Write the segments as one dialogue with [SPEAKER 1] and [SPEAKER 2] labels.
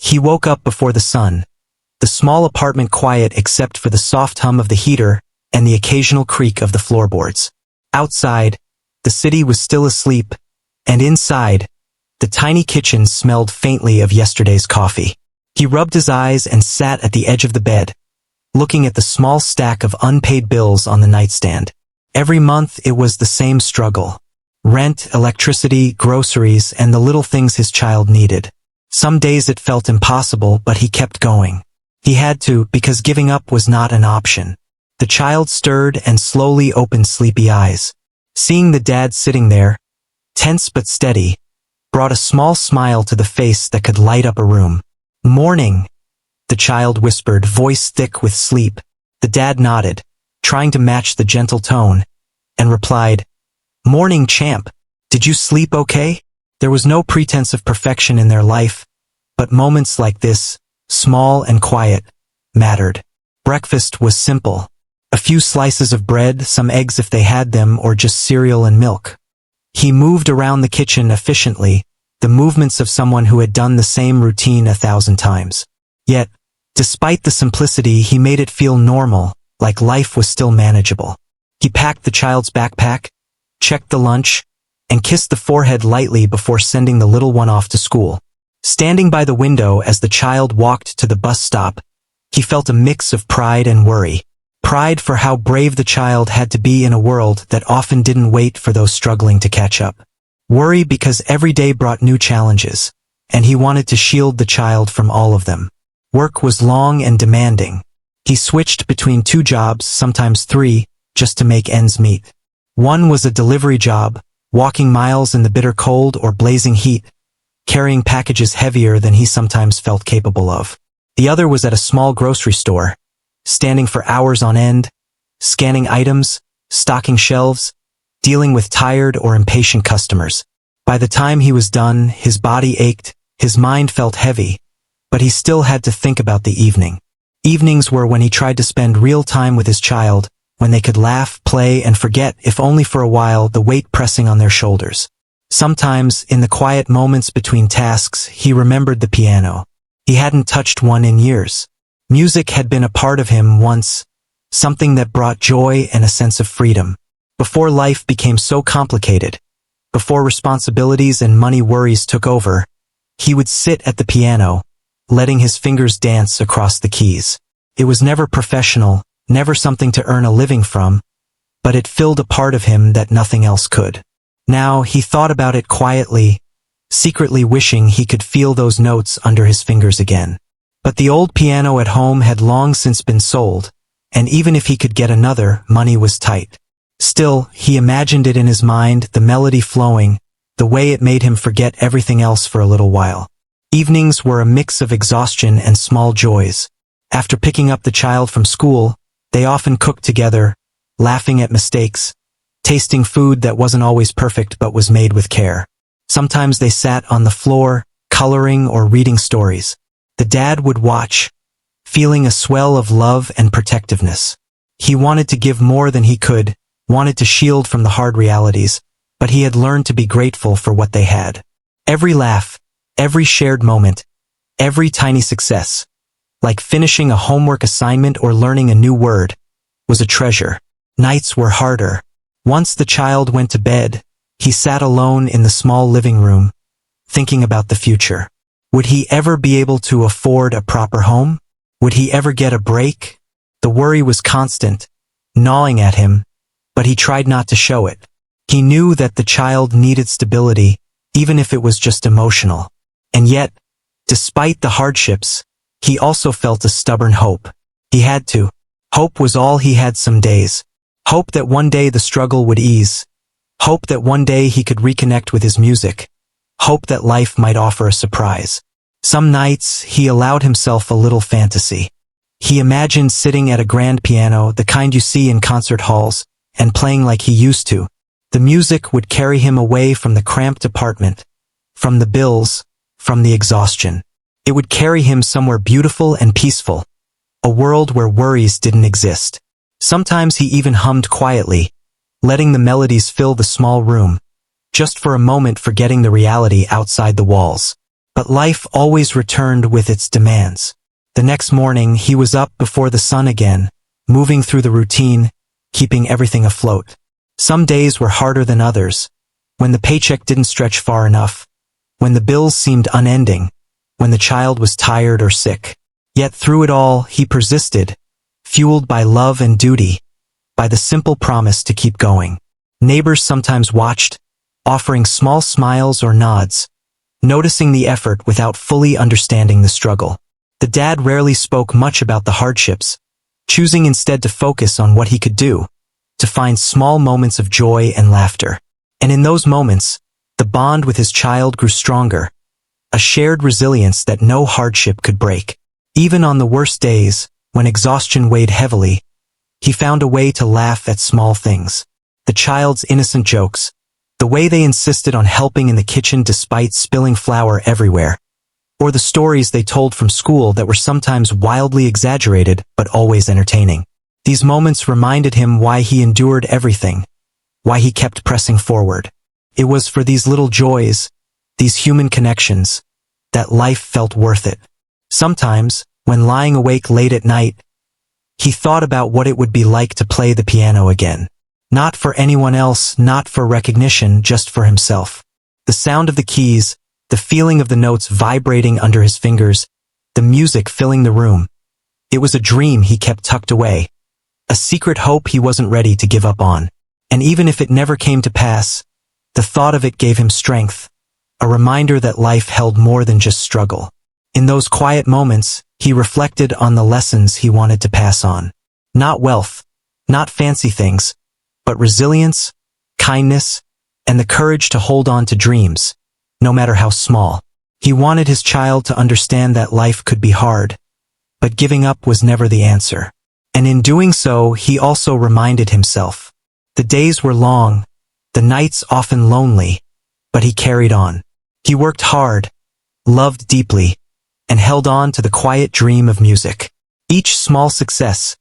[SPEAKER 1] He woke up before the sun, the small apartment quiet except for the soft hum of the heater and the occasional creak of the floorboards. Outside, the city was still asleep, and inside, the tiny kitchen smelled faintly of yesterday's coffee. He rubbed his eyes and sat at the edge of the bed, looking at the small stack of unpaid bills on the nightstand. Every month it was the same struggle. Rent, electricity, groceries, and the little things his child needed. Some days it felt impossible, but he kept going. He had to, because giving up was not an option. The child stirred and slowly opened sleepy eyes. Seeing the dad sitting there, tense but steady, brought a small smile to the face that could light up a room. "Morning," the child whispered, voice thick with sleep. The dad nodded, trying to match the gentle tone, and replied, "Morning, champ. Did you sleep okay?" There was no pretense of perfection in their life, but moments like this, small and quiet, mattered. Breakfast was simple. A few slices of bread, some eggs if they had them, or just cereal and milk. He moved around the kitchen efficiently, the movements of someone who had done the same routine 1,000 times. Yet, despite the simplicity, he made it feel normal, like life was still manageable. He packed the child's backpack, checked the lunch, and kissed the forehead lightly before sending the little one off to school. Standing by the window as the child walked to the bus stop, he felt a mix of pride and worry. Pride for how brave the child had to be in a world that often didn't wait for those struggling to catch up. Worry because every day brought new challenges, and he wanted to shield the child from all of them. Work was long and demanding. He switched between 2 jobs, sometimes 3, just to make ends meet. One was a delivery job, walking miles in the bitter cold or blazing heat, carrying packages heavier than he sometimes felt capable of. The other was at a small grocery store, standing for hours on end, scanning items, stocking shelves, dealing with tired or impatient customers. By the time he was done, his body ached, his mind felt heavy, but he still had to think about the evening. Evenings were when he tried to spend real time with his child, when they could laugh, play, and forget, if only for a while, the weight pressing on their shoulders. Sometimes, in the quiet moments between tasks, he remembered the piano. He hadn't touched one in years. Music had been a part of him once, something that brought joy and a sense of freedom. Before life became so complicated, before responsibilities and money worries took over, he would sit at the piano, letting his fingers dance across the keys. It was never professional, never something to earn a living from, but it filled a part of him that nothing else could. Now he thought about it quietly, secretly wishing he could feel those notes under his fingers again. But the old piano at home had long since been sold, and even if he could get another, money was tight. Still, he imagined it in his mind, the melody flowing, the way it made him forget everything else for a little while. Evenings were a mix of exhaustion and small joys. After picking up the child from school, they often cooked together, laughing at mistakes, tasting food that wasn't always perfect but was made with care. Sometimes they sat on the floor, coloring or reading stories. The dad would watch, feeling a swell of love and protectiveness. He wanted to give more than he could, wanted to shield from the hard realities, but he had learned to be grateful for what they had. Every laugh, every shared moment, every tiny success, like finishing a homework assignment or learning a new word, was a treasure. Nights were harder. Once the child went to bed, he sat alone in the small living room, thinking about the future. Would he ever be able to afford a proper home? Would he ever get a break? The worry was constant, gnawing at him, but he tried not to show it. He knew that the child needed stability, even if it was just emotional. And yet, despite the hardships, he also felt a stubborn hope. He had to. Hope was all he had some days. Hope that one day the struggle would ease. Hope that one day he could reconnect with his music. Hope that life might offer a surprise. Some nights, he allowed himself a little fantasy. He imagined sitting at a grand piano, the kind you see in concert halls, and playing like he used to. The music would carry him away from the cramped apartment, from the bills, from the exhaustion. It would carry him somewhere beautiful and peaceful, a world where worries didn't exist. Sometimes he even hummed quietly, letting the melodies fill the small room, just for a moment forgetting the reality outside the walls. But life always returned with its demands. The next morning, he was up before the sun again, moving through the routine, keeping everything afloat. Some days were harder than others, when the paycheck didn't stretch far enough, when the bills seemed unending, when the child was tired or sick. Yet through it all, he persisted, fueled by love and duty, by the simple promise to keep going. Neighbors sometimes watched, offering small smiles or nods, noticing the effort without fully understanding the struggle. The dad rarely spoke much about the hardships, choosing instead to focus on what he could do, to find small moments of joy and laughter. And in those moments, the bond with his child grew stronger, a shared resilience that no hardship could break. Even on the worst days, when exhaustion weighed heavily, he found a way to laugh at small things. The child's innocent jokes, the way they insisted on helping in the kitchen despite spilling flour everywhere, or the stories they told from school that were sometimes wildly exaggerated but always entertaining. These moments reminded him why he endured everything, why he kept pressing forward. It was for these little joys, these human connections, that life felt worth it. Sometimes, when lying awake late at night, he thought about what it would be like to play the piano again. Not for anyone else, not for recognition, just for himself. The sound of the keys, the feeling of the notes vibrating under his fingers, the music filling the room. It was a dream he kept tucked away, a secret hope he wasn't ready to give up on. And even if it never came to pass, the thought of it gave him strength, a reminder that life held more than just struggle. In those quiet moments, he reflected on the lessons he wanted to pass on. Not wealth, not fancy things, but resilience, kindness, and the courage to hold on to dreams, no matter how small. He wanted his child to understand that life could be hard, but giving up was never the answer. And in doing so, he also reminded himself. The days were long, the nights often lonely, but he carried on. He worked hard, loved deeply, and held on to the quiet dream of music. Each small success,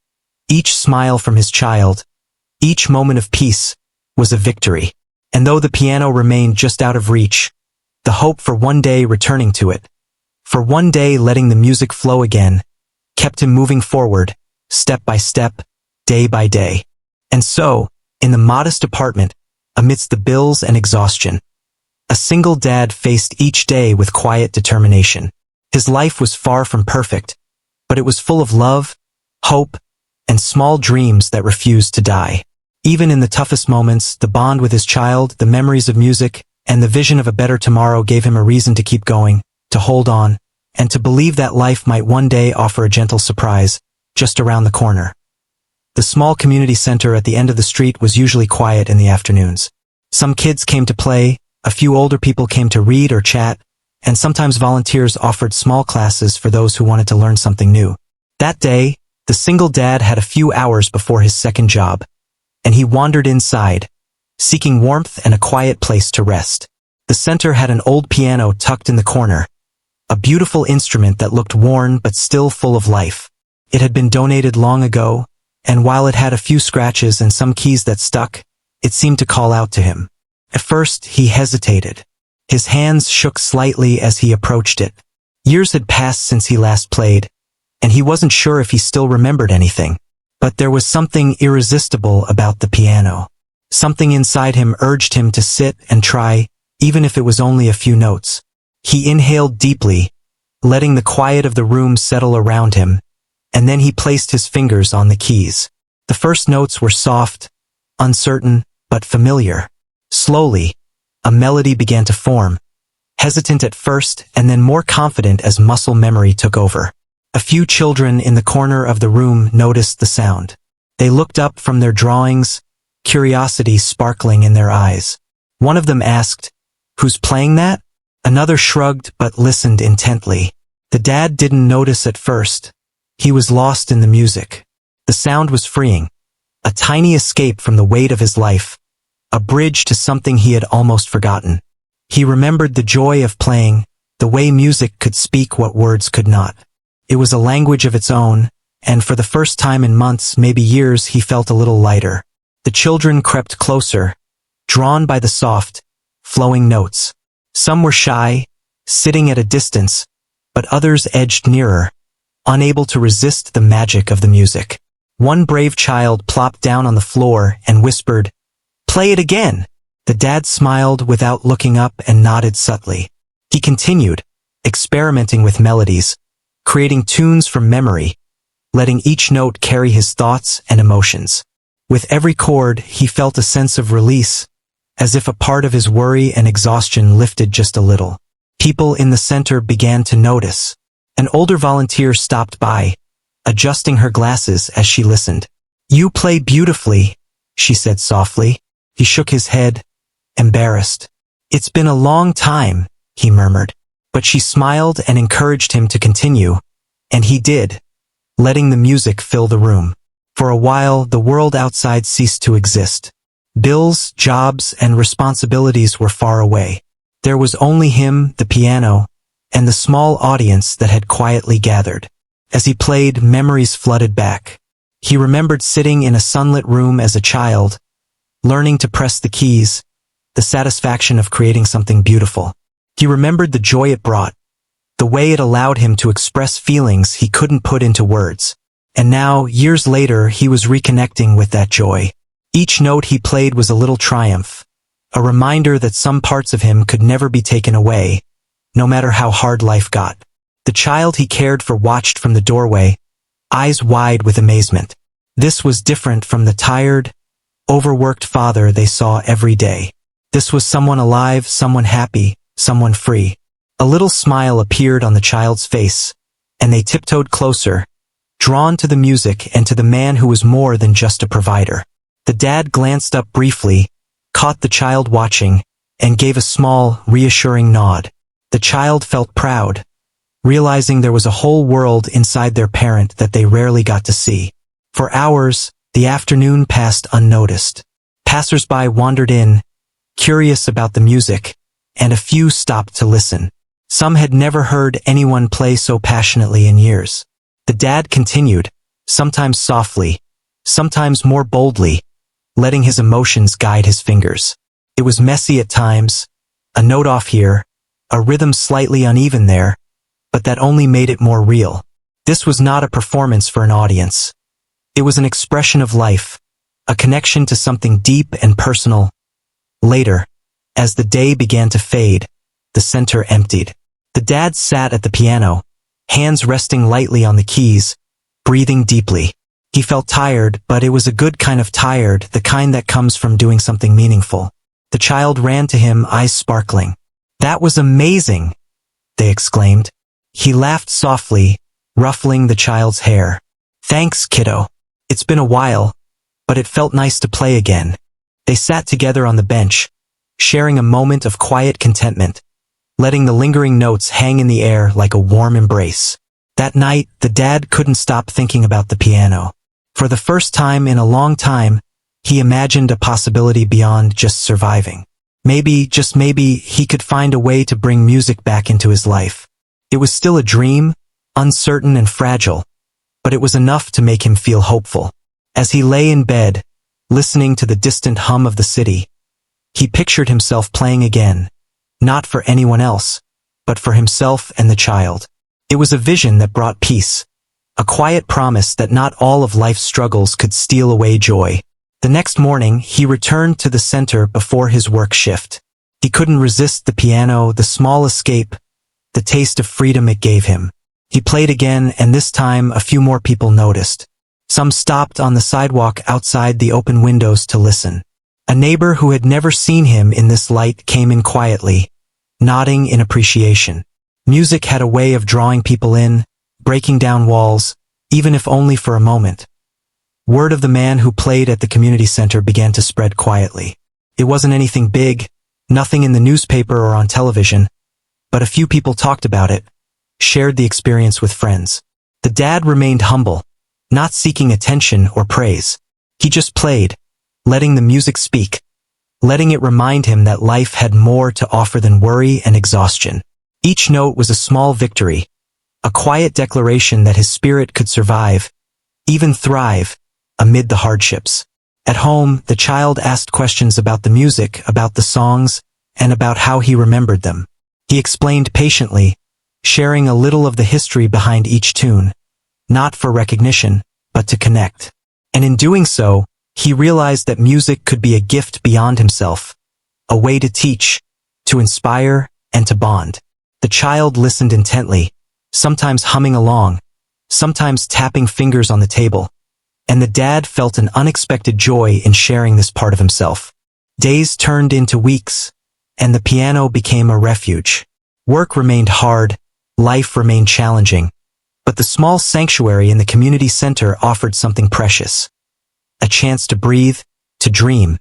[SPEAKER 1] each smile from his child, each moment of peace was a victory. And though the piano remained just out of reach, the hope for one day returning to it, for one day letting the music flow again, kept him moving forward, step by step, day by day. And so, in the modest apartment, amidst the bills and exhaustion, a single dad faced each day with quiet determination. His life was far from perfect, but it was full of love, hope, and small dreams that refused to die. Even in the toughest moments, the bond with his child, the memories of music, and the vision of a better tomorrow gave him a reason to keep going, to hold on, and to believe that life might one day offer a gentle surprise, just around the corner. The small community center at the end of the street was usually quiet in the afternoons. Some kids came to play, a few older people came to read or chat, and sometimes volunteers offered small classes for those who wanted to learn something new. That day, the single dad had a few hours before his second job, and he wandered inside, seeking warmth and a quiet place to rest. The center had an old piano tucked in the corner, a beautiful instrument that looked worn but still full of life. It had been donated long ago, and while it had a few scratches and some keys that stuck, it seemed to call out to him. At first, he hesitated. His hands shook slightly as he approached it. Years had passed since he last played, and he wasn't sure if he still remembered anything. But there was something irresistible about the piano. Something inside him urged him to sit and try, even if it was only a few notes. He inhaled deeply, letting the quiet of the room settle around him, and then he placed his fingers on the keys. The first notes were soft, uncertain, but familiar. Slowly, a melody began to form, hesitant at first and then more confident as muscle memory took over. A few children in the corner of the room noticed the sound. They looked up from their drawings, curiosity sparkling in their eyes. One of them asked, "Who's playing that?" Another shrugged but listened intently. The dad didn't notice at first. He was lost in the music. The sound was freeing, a tiny escape from the weight of his life, a bridge to something he had almost forgotten. He remembered the joy of playing, the way music could speak what words could not. It was a language of its own, and for the first time in months, maybe years, he felt a little lighter. The children crept closer, drawn by the soft, flowing notes. Some were shy, sitting at a distance, but others edged nearer, unable to resist the magic of the music. One brave child plopped down on the floor and whispered, "Play it again!" The dad smiled without looking up and nodded subtly. He continued, experimenting with melodies, creating tunes from memory, letting each note carry his thoughts and emotions. With every chord, he felt a sense of release, as if a part of his worry and exhaustion lifted just a little. People in the center began to notice. An older volunteer stopped by, adjusting her glasses as she listened. "You play beautifully," she said softly. He shook his head, embarrassed. "It's been a long time," he murmured. But she smiled and encouraged him to continue, and he did, letting the music fill the room. For a while, the world outside ceased to exist. Bills, jobs, and responsibilities were far away. There was only him, the piano, and the small audience that had quietly gathered. As he played, memories flooded back. He remembered sitting in a sunlit room as a child, learning to press the keys, the satisfaction of creating something beautiful. He remembered the joy it brought, the way it allowed him to express feelings he couldn't put into words. And now, years later, he was reconnecting with that joy. Each note he played was a little triumph, a reminder that some parts of him could never be taken away, no matter how hard life got. The child he cared for watched from the doorway, eyes wide with amazement. This was different from the tired, overworked father they saw every day. This was someone alive, someone happy, someone free. A little smile appeared on the child's face, and they tiptoed closer, drawn to the music and to the man who was more than just a provider. The dad glanced up briefly, caught the child watching, and gave a small, reassuring nod. The child felt proud, realizing there was a whole world inside their parent that they rarely got to see. For hours, the afternoon passed unnoticed. Passers-by wandered in, curious about the music, and a few stopped to listen. Some had never heard anyone play so passionately in years. The dad continued, sometimes softly, sometimes more boldly, letting his emotions guide his fingers. It was messy at times, a note off here, a rhythm slightly uneven there, but that only made it more real. This was not a performance for an audience. It was an expression of life, a connection to something deep and personal. Later, as the day began to fade, the center emptied. The dad sat at the piano, hands resting lightly on the keys, breathing deeply. He felt tired, but it was a good kind of tired, the kind that comes from doing something meaningful. The child ran to him, eyes sparkling. "That was amazing!" they exclaimed. He laughed softly, ruffling the child's hair. "Thanks, kiddo. It's been a while, but it felt nice to play again." They sat together on the bench, sharing a moment of quiet contentment, letting the lingering notes hang in the air like a warm embrace. That night, the dad couldn't stop thinking about the piano. For the first time in a long time, he imagined a possibility beyond just surviving. Maybe, just maybe, he could find a way to bring music back into his life. It was still a dream, uncertain and fragile, but it was enough to make him feel hopeful. As he lay in bed, listening to the distant hum of the city, he pictured himself playing again, not for anyone else, but for himself and the child. It was a vision that brought peace, a quiet promise that not all of life's struggles could steal away joy. The next morning, he returned to the center before his work shift. He couldn't resist the piano, the small escape, the taste of freedom it gave him. He played again, and this time a few more people noticed. Some stopped on the sidewalk outside the open windows to listen. A neighbor who had never seen him in this light came in quietly, nodding in appreciation. Music had a way of drawing people in, breaking down walls, even if only for a moment. Word of the man who played at the community center began to spread quietly. It wasn't anything big, nothing in the newspaper or on television, but a few people talked about it, shared the experience with friends. The dad remained humble, not seeking attention or praise. He just played, letting the music speak, letting it remind him that life had more to offer than worry and exhaustion. Each note was a small victory, a quiet declaration that his spirit could survive, even thrive, amid the hardships. At home, the child asked questions about the music, about the songs, and about how he remembered them. He explained patiently, sharing a little of the history behind each tune, not for recognition, but to connect. And in doing so, he realized that music could be a gift beyond himself, a way to teach, to inspire, and to bond. The child listened intently, sometimes humming along, sometimes tapping fingers on the table, and the dad felt an unexpected joy in sharing this part of himself. Days turned into weeks, and the piano became a refuge. Work remained hard, life remained challenging, but the small sanctuary in the community center offered something precious. A chance to breathe, to dream,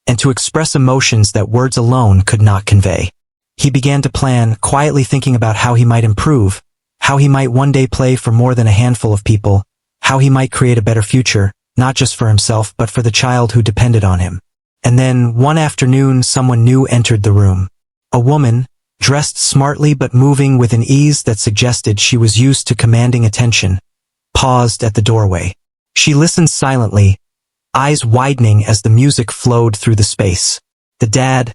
[SPEAKER 1] and to express emotions that words alone could not convey. He began to plan, quietly thinking about how he might improve, how he might one day play for more than a handful of people, how he might create a better future, not just for himself but for the child who depended on him. And then, one afternoon, someone new entered the room. A woman, dressed smartly but moving with an ease that suggested she was used to commanding attention, paused at the doorway. She listened silently, eyes widening as the music flowed through the space. The dad,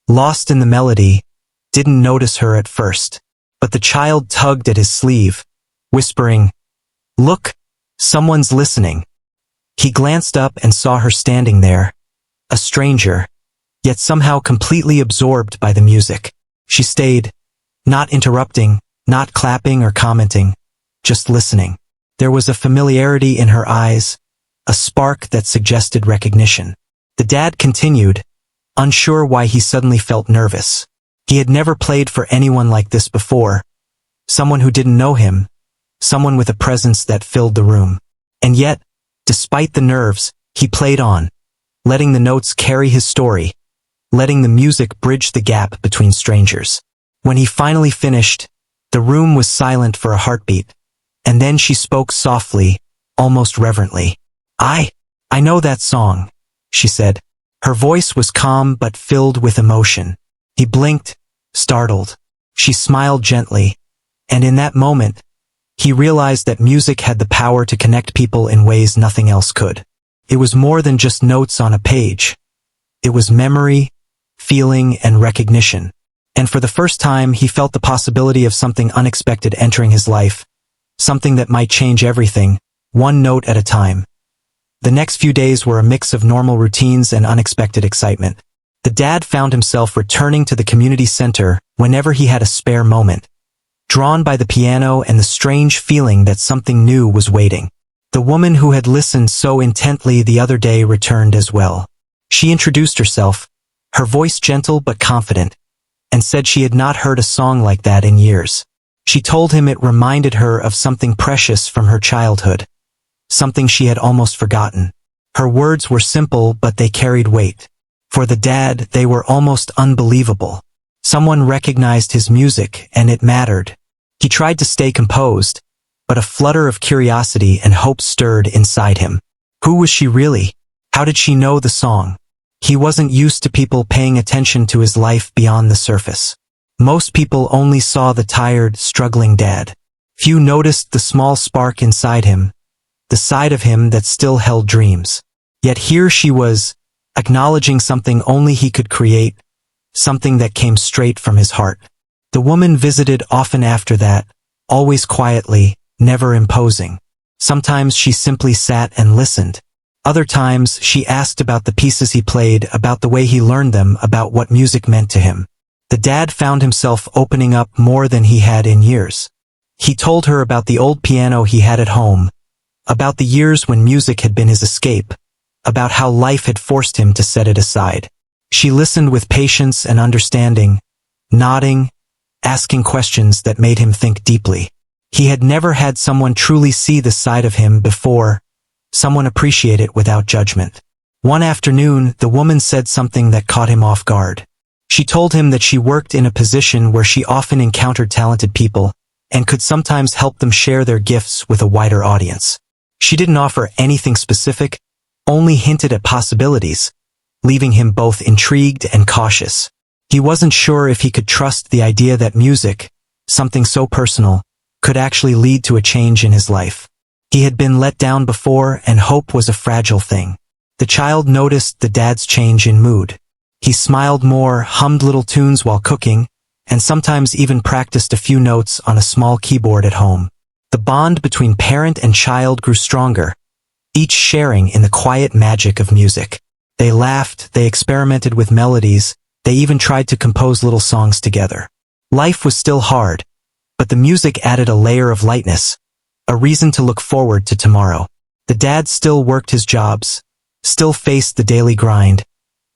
[SPEAKER 1] lost in the melody, didn't notice her at first, but the child tugged at his sleeve, whispering, "Look, someone's listening." He glanced up and saw her standing there, a stranger, yet somehow completely absorbed by the music. She stayed, not interrupting, not clapping or commenting, just listening. There was a familiarity in her eyes, a spark that suggested recognition. The dad continued, unsure why he suddenly felt nervous. He had never played for anyone like this before, someone who didn't know him, someone with a presence that filled the room. And yet, despite the nerves, he played on, letting the notes carry his story, letting the music bridge the gap between strangers. When he finally finished, the room was silent for a heartbeat, and then she spoke softly, almost reverently. I know that song," she said. Her voice was calm but filled with emotion. He blinked, startled. She smiled gently, and in that moment, he realized that music had the power to connect people in ways nothing else could. It was more than just notes on a page. It was memory, feeling, and recognition. And for the first time, he felt the possibility of something unexpected entering his life, something that might change everything, one note at a time. The next few days were a mix of normal routines and unexpected excitement. The dad found himself returning to the community center whenever he had a spare moment, drawn by the piano and the strange feeling that something new was waiting. The woman who had listened so intently the other day returned as well. She introduced herself, her voice gentle but confident, and said she had not heard a song like that in years. She told him it reminded her of something precious from her childhood, something she had almost forgotten. Her words were simple, but they carried weight. For the dad, they were almost unbelievable. Someone recognized his music, and it mattered. He tried to stay composed, but a flutter of curiosity and hope stirred inside him. Who was she really? How did she know the song? He wasn't used to people paying attention to his life beyond the surface. Most people only saw the tired, struggling dad. Few noticed the small spark inside him, the side of him that still held dreams. Yet here she was, acknowledging something only he could create, something that came straight from his heart. The woman visited often after that, always quietly, never imposing. Sometimes she simply sat and listened. Other times she asked about the pieces he played, about the way he learned them, about what music meant to him. The dad found himself opening up more than he had in years. He told her about the old piano he had at home, about the years when music had been his escape, about how life had forced him to set it aside. She listened with patience and understanding, nodding, asking questions that made him think deeply. He had never had someone truly see the side of him before, someone appreciate it without judgment. One afternoon, the woman said something that caught him off guard. She told him that she worked in a position where she often encountered talented people, and could sometimes help them share their gifts with a wider audience. She didn't offer anything specific, only hinted at possibilities, leaving him both intrigued and cautious. He wasn't sure if he could trust the idea that music, something so personal, could actually lead to a change in his life. He had been let down before, and hope was a fragile thing. The child noticed the dad's change in mood. He smiled more, hummed little tunes while cooking, and sometimes even practiced a few notes on a small keyboard at home. The bond between parent and child grew stronger, each sharing in the quiet magic of music. They laughed, they experimented with melodies, they even tried to compose little songs together. Life was still hard, but the music added a layer of lightness, a reason to look forward to tomorrow. The dad still worked his jobs, still faced the daily grind,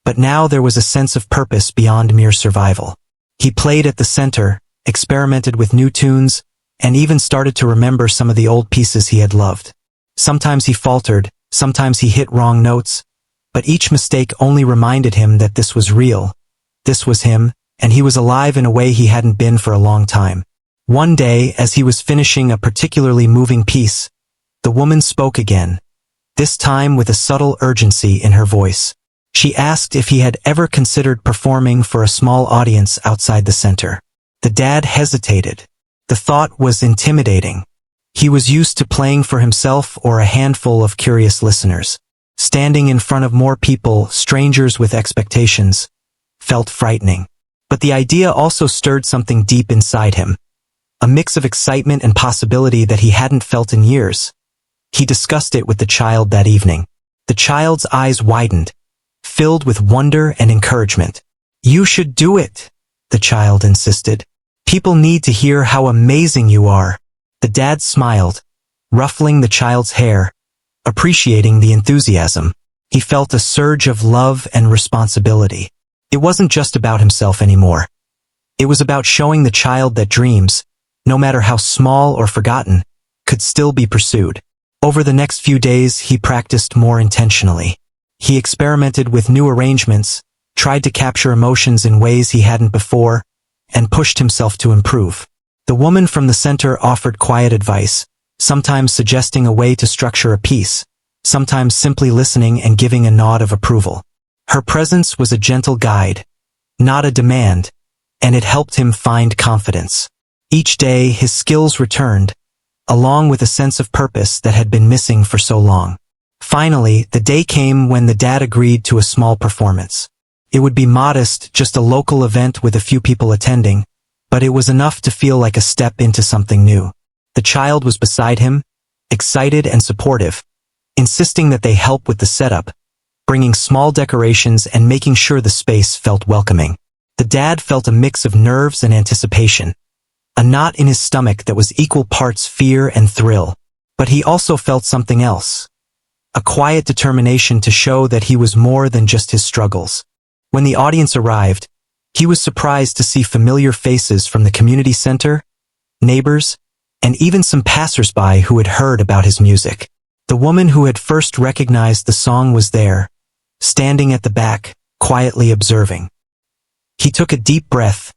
[SPEAKER 1] but now there was a sense of purpose beyond mere survival. He played at the center, experimented with new tunes, and even started to remember some of the old pieces he had loved. Sometimes he faltered, sometimes he hit wrong notes, but each mistake only reminded him that this was real. This was him, and he was alive in a way he hadn't been for a long time. One day, as he was finishing a particularly moving piece, the woman spoke again, this time with a subtle urgency in her voice. She asked if he had ever considered performing for a small audience outside the center. The dad hesitated. The thought was intimidating. He was used to playing for himself or a handful of curious listeners. Standing in front of more people, strangers with expectations, felt frightening. But the idea also stirred something deep inside him, a mix of excitement and possibility that he hadn't felt in years. He discussed it with the child that evening. The child's eyes widened, filled with wonder and encouragement. "You should do it," the child insisted. "People need to hear how amazing you are." The dad smiled, ruffling the child's hair, appreciating the enthusiasm. He felt a surge of love and responsibility. It wasn't just about himself anymore. It was about showing the child that dreams, no matter how small or forgotten, could still be pursued. Over the next few days, he practiced more intentionally. He experimented with new arrangements, tried to capture emotions in ways he hadn't before, and pushed himself to improve. The woman from the center offered quiet advice, sometimes suggesting a way to structure a piece, sometimes simply listening and giving a nod of approval. Her presence was a gentle guide, not a demand, and it helped him find confidence. Each day, his skills returned, along with a sense of purpose that had been missing for so long. Finally, the day came when the dad agreed to a small performance. It would be modest, just a local event with a few people attending, but it was enough to feel like a step into something new. The child was beside him, excited and supportive, insisting that they help with the setup, bringing small decorations and making sure the space felt welcoming. The dad felt a mix of nerves and anticipation, a knot in his stomach that was equal parts fear and thrill. But he also felt something else, a quiet determination to show that he was more than just his struggles. When the audience arrived, he was surprised to see familiar faces from the community center, neighbors, and even some passers-by who had heard about his music. The woman who had first recognized the song was there, standing at the back, quietly observing. He took a deep breath,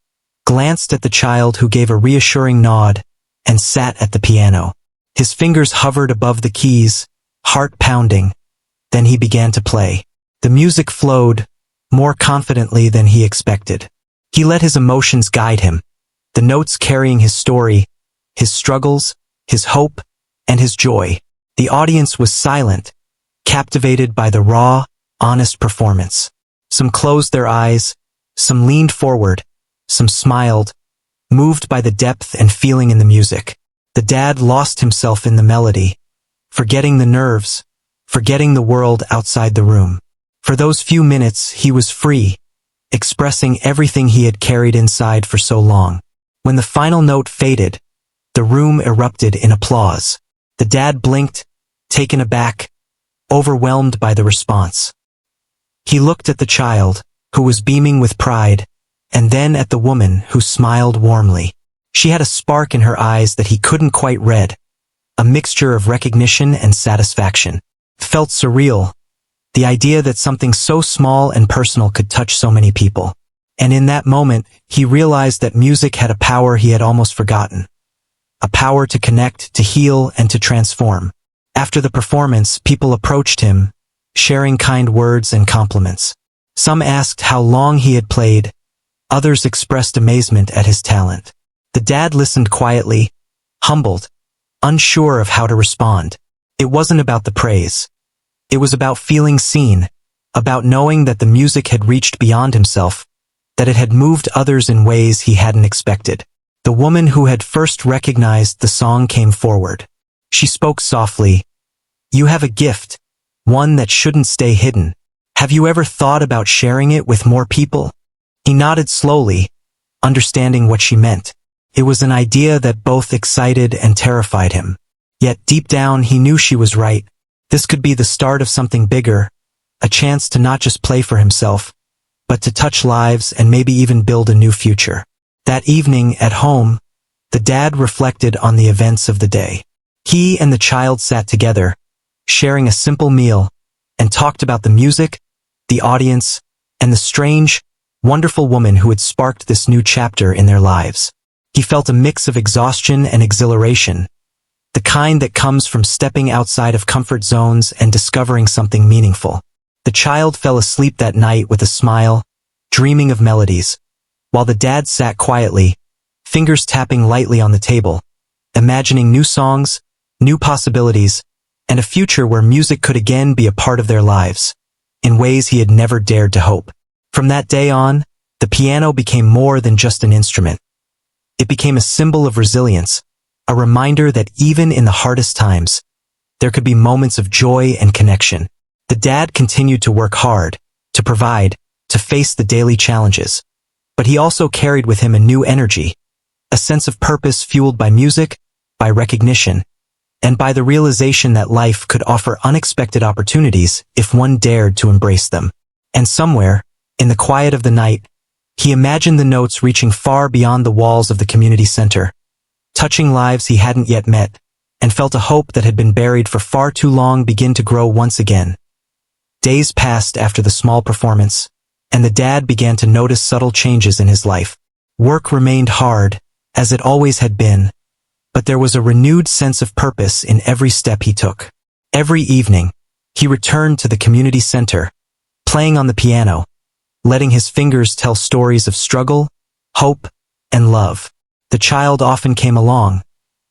[SPEAKER 1] glanced at the child who gave a reassuring nod, and sat at the piano. His fingers hovered above the keys, heart pounding. Then he began to play. The music flowed, more confidently than he expected. He let his emotions guide him, the notes carrying his story, his struggles, his hope, and his joy. The audience was silent, captivated by the raw, honest performance. Some closed their eyes, some leaned forward, some smiled, moved by the depth and feeling in the music. The dad lost himself in the melody, forgetting the nerves, forgetting the world outside the room. For those few minutes, he was free, expressing everything he had carried inside for so long. When the final note faded, the room erupted in applause. The dad blinked, taken aback, overwhelmed by the response. He looked at the child, who was beaming with pride, and then at the woman who smiled warmly. She had a spark in her eyes that he couldn't quite read, a mixture of recognition and satisfaction. It felt surreal, the idea that something so small and personal could touch so many people. And in that moment, he realized that music had a power he had almost forgotten. A power to connect, to heal, and to transform. After the performance, people approached him, sharing kind words and compliments. Some asked how long he had played, others expressed amazement at his talent. The dad listened quietly, humbled, unsure of how to respond. It wasn't about the praise. It was about feeling seen, about knowing that the music had reached beyond himself, that it had moved others in ways he hadn't expected. The woman who had first recognized the song came forward. She spoke softly. "You have a gift, one that shouldn't stay hidden. Have you ever thought about sharing it with more people?" He nodded slowly, understanding what she meant. It was an idea that both excited and terrified him. Yet deep down he knew she was right. This could be the start of something bigger, a chance to not just play for himself, but to touch lives and maybe even build a new future. That evening, at home, the dad reflected on the events of the day. He and the child sat together, sharing a simple meal, and talked about the music, the audience, and the strange, wonderful woman who had sparked this new chapter in their lives. He felt a mix of exhaustion and exhilaration, the kind that comes from stepping outside of comfort zones and discovering something meaningful. The child fell asleep that night with a smile, dreaming of melodies, while the dad sat quietly, fingers tapping lightly on the table, imagining new songs, new possibilities, and a future where music could again be a part of their lives, in ways he had never dared to hope. From that day on, the piano became more than just an instrument. It became a symbol of resilience, a reminder that even in the hardest times, there could be moments of joy and connection. The dad continued to work hard, to provide, to face the daily challenges. But he also carried with him a new energy, a sense of purpose fueled by music, by recognition, and by the realization that life could offer unexpected opportunities if one dared to embrace them. And somewhere, in the quiet of the night, he imagined the notes reaching far beyond the walls of the community center, touching lives he hadn't yet met, and felt a hope that had been buried for far too long begin to grow once again. Days passed after the small performance, and the dad began to notice subtle changes in his life. Work remained hard, as it always had been, but there was a renewed sense of purpose in every step he took. Every evening, he returned to the community center, playing on the piano, letting his fingers tell stories of struggle, hope, and love. The child often came along,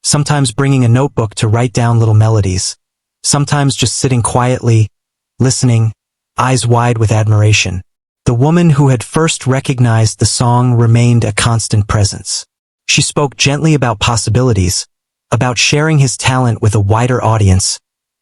[SPEAKER 1] sometimes bringing a notebook to write down little melodies, sometimes just sitting quietly, listening, eyes wide with admiration. The woman who had first recognized the song remained a constant presence. She spoke gently about possibilities, about sharing his talent with a wider audience,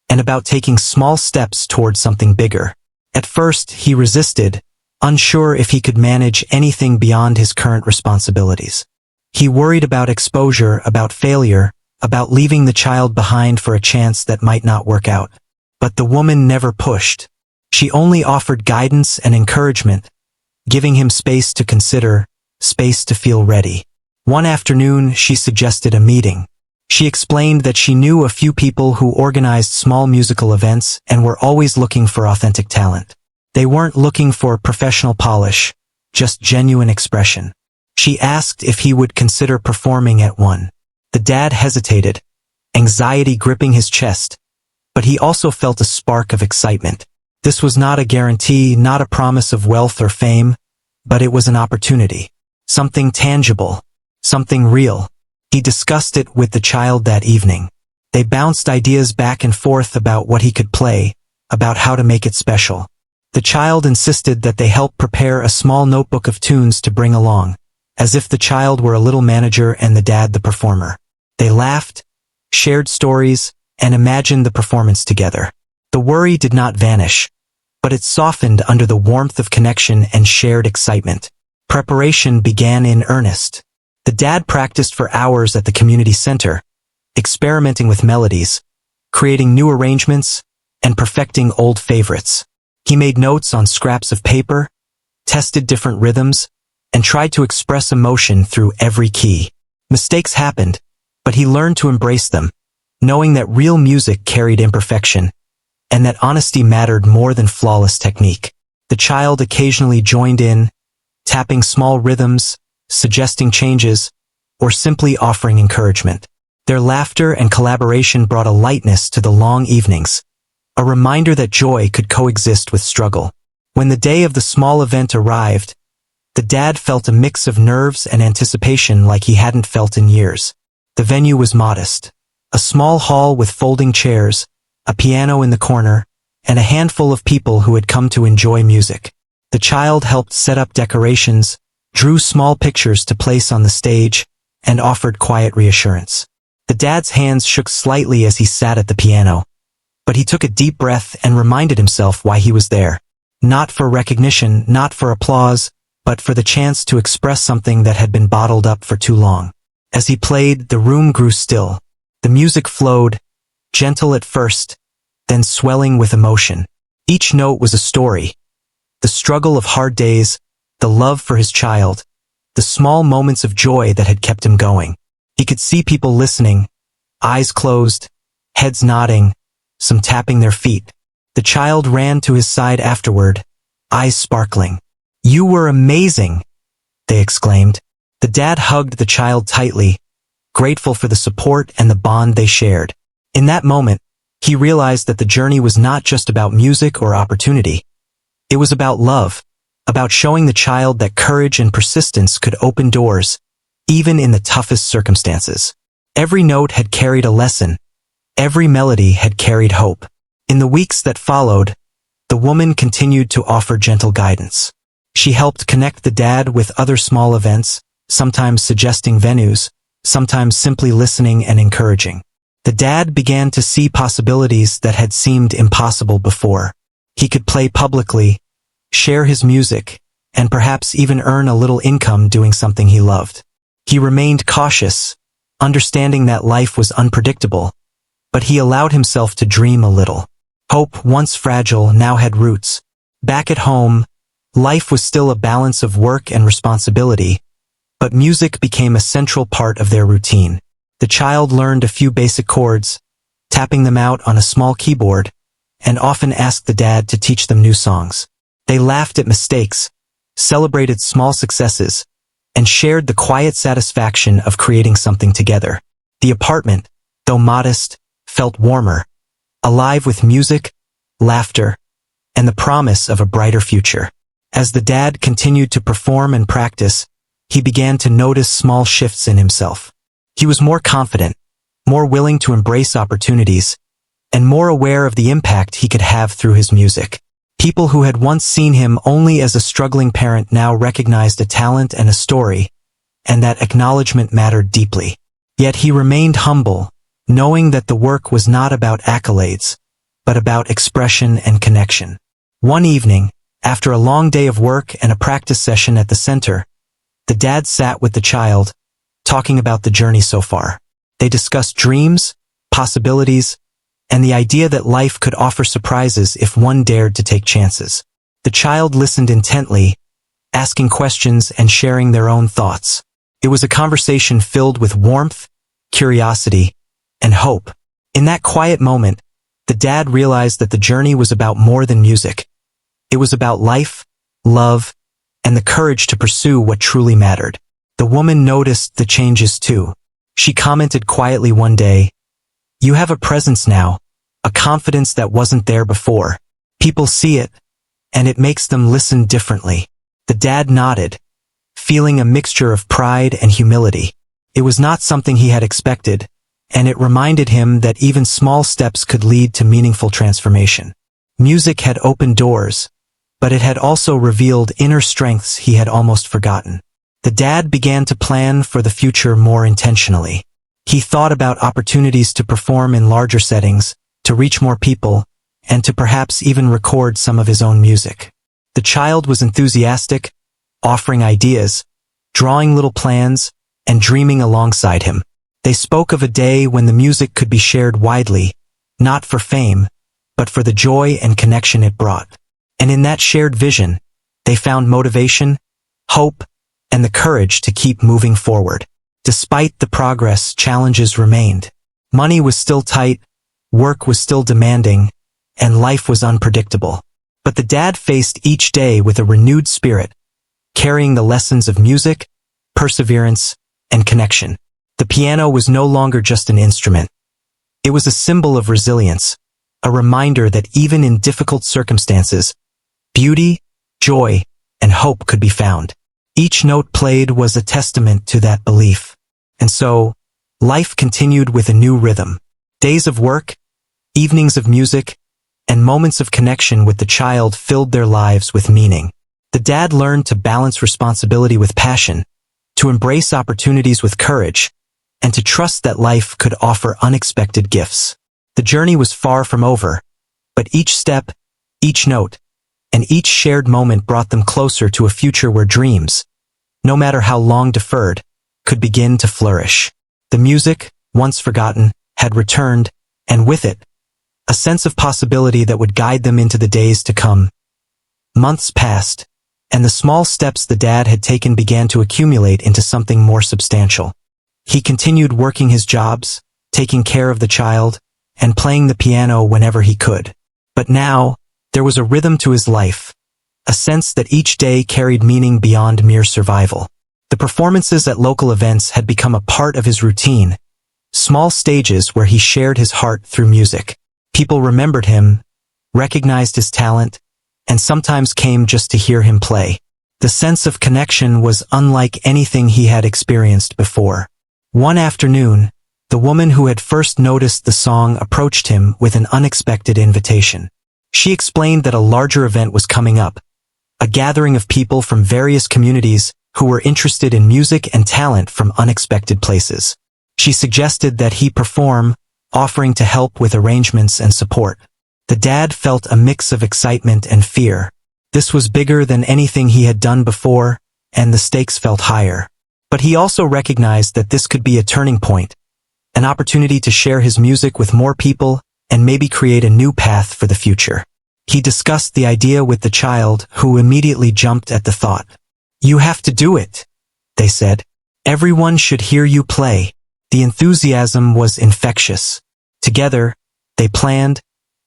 [SPEAKER 1] and about taking small steps toward something bigger. At first, he resisted, unsure if he could manage anything beyond his current responsibilities. He worried about exposure, about failure, about leaving the child behind for a chance that might not work out. But the woman never pushed. She only offered guidance and encouragement, giving him space to consider, space to feel ready. One afternoon, she suggested a meeting. She explained that she knew a few people who organized small musical events and were always looking for authentic talent. They weren't looking for professional polish, just genuine expression. She asked if he would consider performing at one. The dad hesitated, anxiety gripping his chest, but he also felt a spark of excitement. This was not a guarantee, not a promise of wealth or fame, but it was an opportunity. Something tangible, something real. He discussed it with the child that evening. They bounced ideas back and forth about what he could play, about how to make it special. The child insisted that they help prepare a small notebook of tunes to bring along, as if the child were a little manager and the dad the performer. They laughed, shared stories, and imagined the performance together. The worry did not vanish, but it softened under the warmth of connection and shared excitement. Preparation began in earnest. The dad practiced for hours at the community center, experimenting with melodies, creating new arrangements, and perfecting old favorites. He made notes on scraps of paper, tested different rhythms, and tried to express emotion through every key. Mistakes happened, but he learned to embrace them, knowing that real music carried imperfection, and that honesty mattered more than flawless technique. The child occasionally joined in, tapping small rhythms, suggesting changes, or simply offering encouragement. Their laughter and collaboration brought a lightness to the long evenings, a reminder that joy could coexist with struggle. When the day of the small event arrived, the dad felt a mix of nerves and anticipation like he hadn't felt in years. The venue was modest, a small hall with folding chairs, a piano in the corner, and a handful of people who had come to enjoy music. The child helped set up decorations, drew small pictures to place on the stage, and offered quiet reassurance. The dad's hands shook slightly as he sat at the piano, but he took a deep breath and reminded himself why he was there. Not for recognition, not for applause, but for the chance to express something that had been bottled up for too long. As he played, the room grew still. The music flowed, gentle at first, then swelling with emotion. Each note was a story. The struggle of hard days, the love for his child, the small moments of joy that had kept him going. He could see people listening, eyes closed, heads nodding, some tapping their feet. The child ran to his side afterward, eyes sparkling. "You were amazing," they exclaimed. The dad hugged the child tightly, grateful for the support and the bond they shared. In that moment, he realized that the journey was not just about music or opportunity. It was about love, about showing the child that courage and persistence could open doors, even in the toughest circumstances. Every note had carried a lesson. Every melody had carried hope. In the weeks that followed, the woman continued to offer gentle guidance. She helped connect the dad with other small events, sometimes suggesting venues, sometimes simply listening and encouraging. The dad began to see possibilities that had seemed impossible before. He could play publicly, share his music, and perhaps even earn a little income doing something he loved. He remained cautious, understanding that life was unpredictable, but he allowed himself to dream a little. Hope, once fragile, now had roots. Back at home, life was still a balance of work and responsibility, but music became a central part of their routine. The child learned a few basic chords, tapping them out on a small keyboard, and often asked the dad to teach them new songs. They laughed at mistakes, celebrated small successes, and shared the quiet satisfaction of creating something together. The apartment, though modest, felt warmer, alive with music, laughter, and the promise of a brighter future. As the dad continued to perform and practice, he began to notice small shifts in himself. He was more confident, more willing to embrace opportunities, and more aware of the impact he could have through his music. People who had once seen him only as a struggling parent now recognized a talent and a story, and that acknowledgement mattered deeply. Yet he remained humble, knowing that the work was not about accolades, but about expression and connection. One evening, after a long day of work and a practice session at the center, the dad sat with the child, talking about the journey so far. They discussed dreams, possibilities, and the idea that life could offer surprises if one dared to take chances. The child listened intently, asking questions and sharing their own thoughts. It was a conversation filled with warmth, curiosity, and hope. In that quiet moment, the dad realized that the journey was about more than music. It was about life, love, and the courage to pursue what truly mattered. The woman noticed the changes too. She commented quietly one day, "You have a presence now, a confidence that wasn't there before. People see it, and it makes them listen differently." The dad nodded, feeling a mixture of pride and humility. It was not something he had expected, and it reminded him that even small steps could lead to meaningful transformation. Music had opened doors, but it had also revealed inner strengths he had almost forgotten. The dad began to plan for the future more intentionally. He thought about opportunities to perform in larger settings, to reach more people, and to perhaps even record some of his own music. The child was enthusiastic, offering ideas, drawing little plans, and dreaming alongside him. They spoke of a day when the music could be shared widely, not for fame, but for the joy and connection it brought. And in that shared vision, they found motivation, hope, and the courage to keep moving forward. Despite the progress, challenges remained. Money was still tight, work was still demanding, and life was unpredictable. But the dad faced each day with a renewed spirit, carrying the lessons of music, perseverance, and connection. The piano was no longer just an instrument. It was a symbol of resilience, a reminder that even in difficult circumstances, beauty, joy, and hope could be found. Each note played was a testament to that belief. And so, life continued with a new rhythm. Days of work, evenings of music, and moments of connection with the child filled their lives with meaning. The dad learned to balance responsibility with passion, to embrace opportunities with courage, and to trust that life could offer unexpected gifts. The journey was far from over, but each step, each note, and each shared moment brought them closer to a future where dreams, no matter how long deferred, could begin to flourish. The music, once forgotten, had returned, and with it, a sense of possibility that would guide them into the days to come. Months passed, and the small steps the dad had taken began to accumulate into something more substantial. He continued working his jobs, taking care of the child, and playing the piano whenever he could. But now, there was a rhythm to his life, a sense that each day carried meaning beyond mere survival. The performances at local events had become a part of his routine, small stages where he shared his heart through music. People remembered him, recognized his talent, and sometimes came just to hear him play. The sense of connection was unlike anything he had experienced before. One afternoon, the woman who had first noticed the song approached him with an unexpected invitation. She explained that a larger event was coming up, a gathering of people from various communities who were interested in music and talent from unexpected places. She suggested that he perform, offering to help with arrangements and support. The dad felt a mix of excitement and fear. This was bigger than anything he had done before, and the stakes felt higher. But he also recognized that this could be a turning point, an opportunity to share his music with more people and maybe create a new path for the future. He discussed the idea with the child, who immediately jumped at the thought. "You have to do it," they said. "Everyone should hear you play." The enthusiasm was infectious. Together, they planned,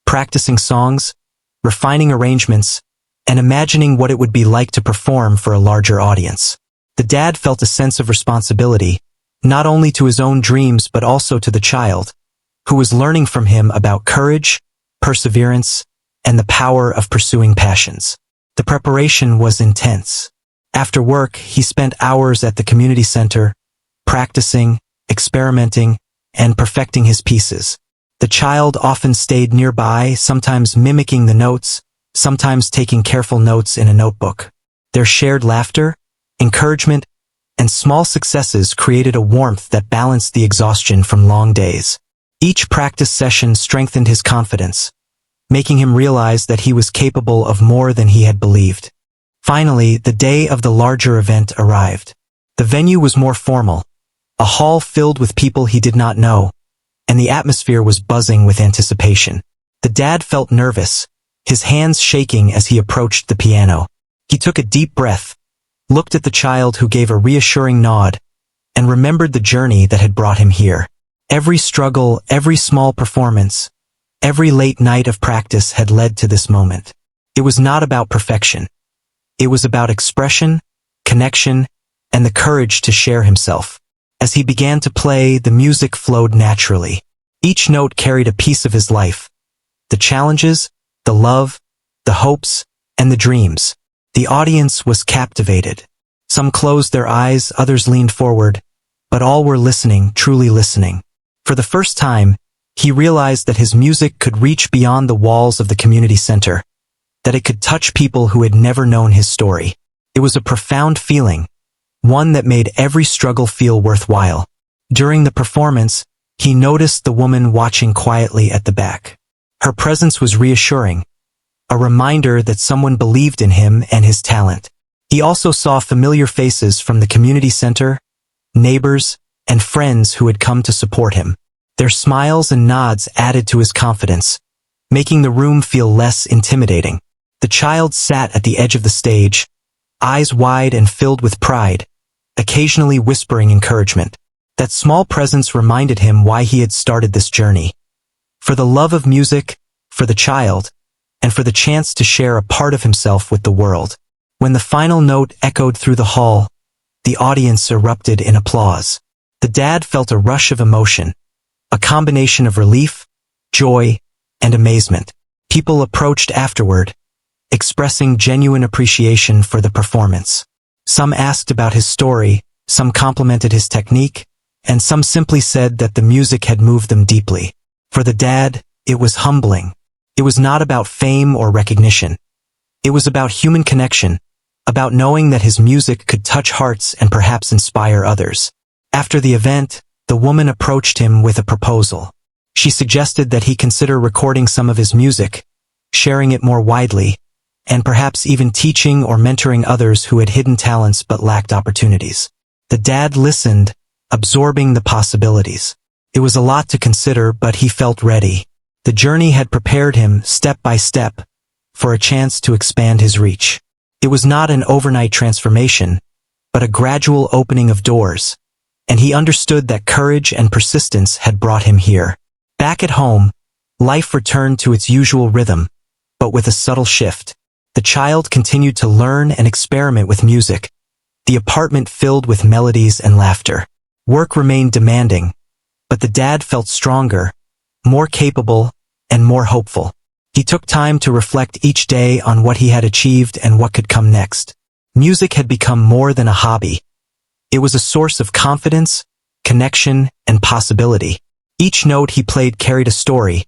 [SPEAKER 1] practicing songs, refining arrangements, and imagining what it would be like to perform for a larger audience. The dad felt a sense of responsibility, not only to his own dreams but also to the child, who was learning from him about courage, perseverance, and the power of pursuing passions. The preparation was intense. After work, he spent hours at the community center, practicing, experimenting, and perfecting his pieces. The child often stayed nearby, sometimes mimicking the notes, sometimes taking careful notes in a notebook. Their shared laughter, encouragement, and small successes created a warmth that balanced the exhaustion from long days. Each practice session strengthened his confidence, making him realize that he was capable of more than he had believed. Finally, the day of the larger event arrived. The venue was more formal, a hall filled with people he did not know, and the atmosphere was buzzing with anticipation. The dad felt nervous, his hands shaking as he approached the piano. He took a deep breath, looked at the child who gave a reassuring nod, and remembered the journey that had brought him here. Every struggle, every small performance, every late night of practice had led to this moment. It was not about perfection. It was about expression, connection, and the courage to share himself. As he began to play, the music flowed naturally. Each note carried a piece of his life. The challenges, the love, the hopes, and the dreams. The audience was captivated. Some closed their eyes, others leaned forward, but all were listening, truly listening. For the first time, he realized that his music could reach beyond the walls of the community center, that it could touch people who had never known his story. It was a profound feeling, one that made every struggle feel worthwhile. During the performance, he noticed the woman watching quietly at the back. Her presence was reassuring, a reminder that someone believed in him and his talent. He also saw familiar faces from the community center, neighbors, and friends who had come to support him. Their smiles and nods added to his confidence, making the room feel less intimidating. The child sat at the edge of the stage, eyes wide and filled with pride, occasionally whispering encouragement. That small presence reminded him why he had started this journey. For the love of music, for the child, and for the chance to share a part of himself with the world. When the final note echoed through the hall, the audience erupted in applause. The dad felt a rush of emotion, a combination of relief, joy, and amazement. People approached afterward, expressing genuine appreciation for the performance. Some asked about his story, some complimented his technique, and some simply said that the music had moved them deeply. For the dad, it was humbling. It was not about fame or recognition. It was about human connection, about knowing that his music could touch hearts and perhaps inspire others. After the event, the woman approached him with a proposal. She suggested that he consider recording some of his music, sharing it more widely, and perhaps even teaching or mentoring others who had hidden talents but lacked opportunities. The dad listened, absorbing the possibilities. It was a lot to consider, but he felt ready. The journey had prepared him, step by step, for a chance to expand his reach. It was not an overnight transformation, but a gradual opening of doors, and he understood that courage and persistence had brought him here. Back at home, life returned to its usual rhythm, but with a subtle shift. The child continued to learn and experiment with music, the apartment filled with melodies and laughter. Work remained demanding, but the dad felt stronger, more capable, and more hopeful. He took time to reflect each day on what he had achieved and what could come next. Music had become more than a hobby. It was a source of confidence, connection, and possibility. Each note he played carried a story,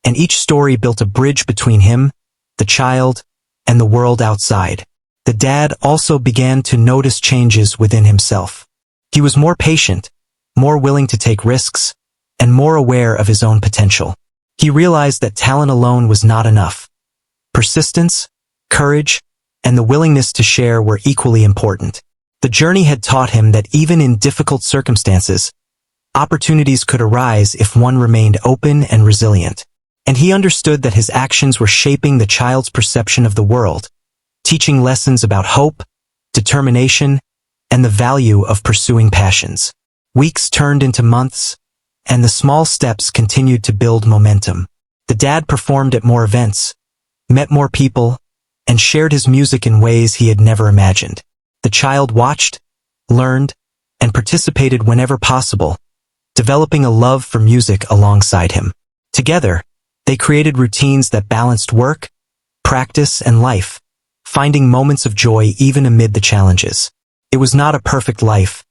[SPEAKER 1] and each story built a bridge between him, the child, and the world outside. The dad also began to notice changes within himself. He was more patient, more willing to take risks, and more aware of his own potential. He realized that talent alone was not enough. Persistence, courage, and the willingness to share were equally important. The journey had taught him that even in difficult circumstances, opportunities could arise if one remained open and resilient. And he understood that his actions were shaping the child's perception of the world, teaching lessons about hope, determination, and the value of pursuing passions. Weeks turned into months, and the small steps continued to build momentum. The dad performed at more events, met more people, and shared his music in ways he had never imagined. The child watched, learned, and participated whenever possible, developing a love for music alongside him. Together, they created routines that balanced work, practice, and life, finding moments of joy even amid the challenges. It was not a perfect life,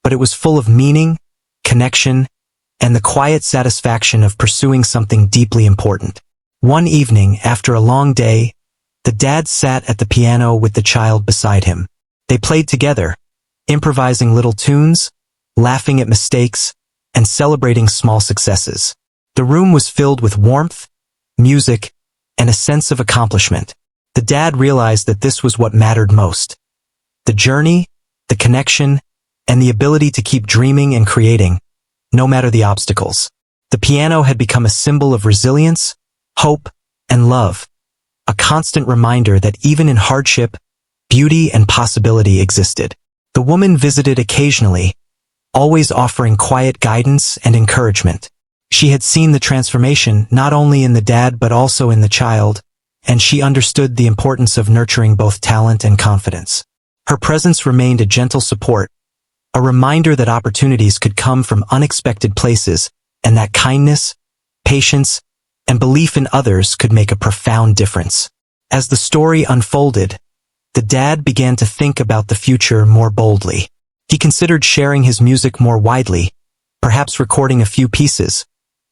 [SPEAKER 1] but it was full of meaning, connection, and the quiet satisfaction of pursuing something deeply important. One evening, after a long day, the dad sat at the piano with the child beside him. They played together, improvising little tunes, laughing at mistakes, and celebrating small successes. The room was filled with warmth, music, and a sense of accomplishment. The dad realized that this was what mattered most. The journey, the connection, and the ability to keep dreaming and creating, no matter the obstacles. The piano had become a symbol of resilience, hope, and love, a constant reminder that even in hardship, beauty and possibility existed. The woman visited occasionally, always offering quiet guidance and encouragement. She had seen the transformation not only in the dad but also in the child, and she understood the importance of nurturing both talent and confidence. Her presence remained a gentle support, a reminder that opportunities could come from unexpected places, and that kindness, patience, and belief in others could make a profound difference. As the story unfolded, the dad began to think about the future more boldly. He considered sharing his music more widely, perhaps recording a few pieces,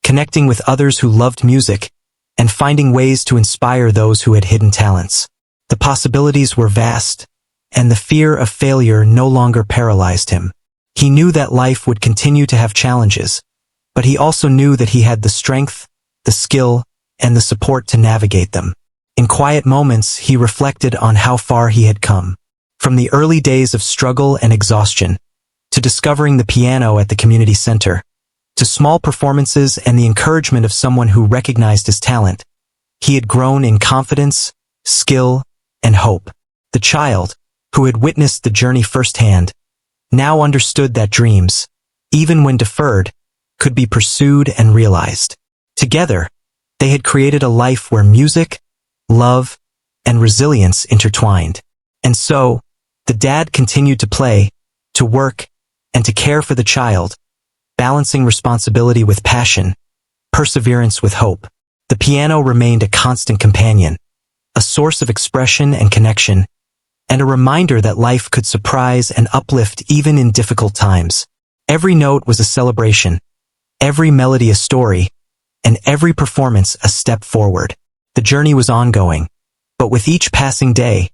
[SPEAKER 1] connecting with others who loved music, and finding ways to inspire those who had hidden talents. The possibilities were vast, and the fear of failure no longer paralyzed him. He knew that life would continue to have challenges, but he also knew that he had the strength, the skill, and the support to navigate them. In quiet moments, he reflected on how far he had come. From the early days of struggle and exhaustion, to discovering the piano at the community center, to small performances and the encouragement of someone who recognized his talent, he had grown in confidence, skill, and hope. The child, who had witnessed the journey firsthand, now understood that dreams, even when deferred, could be pursued and realized. Together, they had created a life where music, love, and resilience intertwined. And so, the dad continued to play, to work, and to care for the child, balancing responsibility with passion, perseverance with hope. The piano remained a constant companion, a source of expression and connection, and a reminder that life could surprise and uplift even in difficult times. Every note was a celebration, every melody a story, and every performance a step forward. The journey was ongoing, but with each passing day,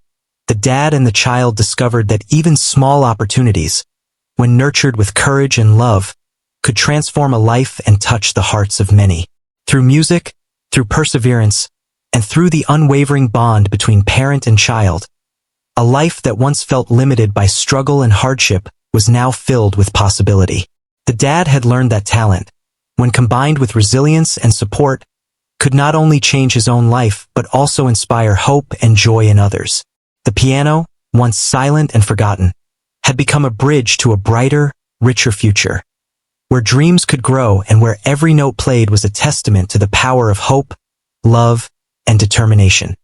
[SPEAKER 1] the dad and the child discovered that even small opportunities, when nurtured with courage and love, could transform a life and touch the hearts of many. Through music, through perseverance, and through the unwavering bond between parent and child, a life that once felt limited by struggle and hardship was now filled with possibility. The dad had learned that talent, when combined with resilience and support, could not only change his own life but also inspire hope and joy in others. The piano, once silent and forgotten, had become a bridge to a brighter, richer future, where dreams could grow and where every note played was a testament to the power of hope, love, and determination.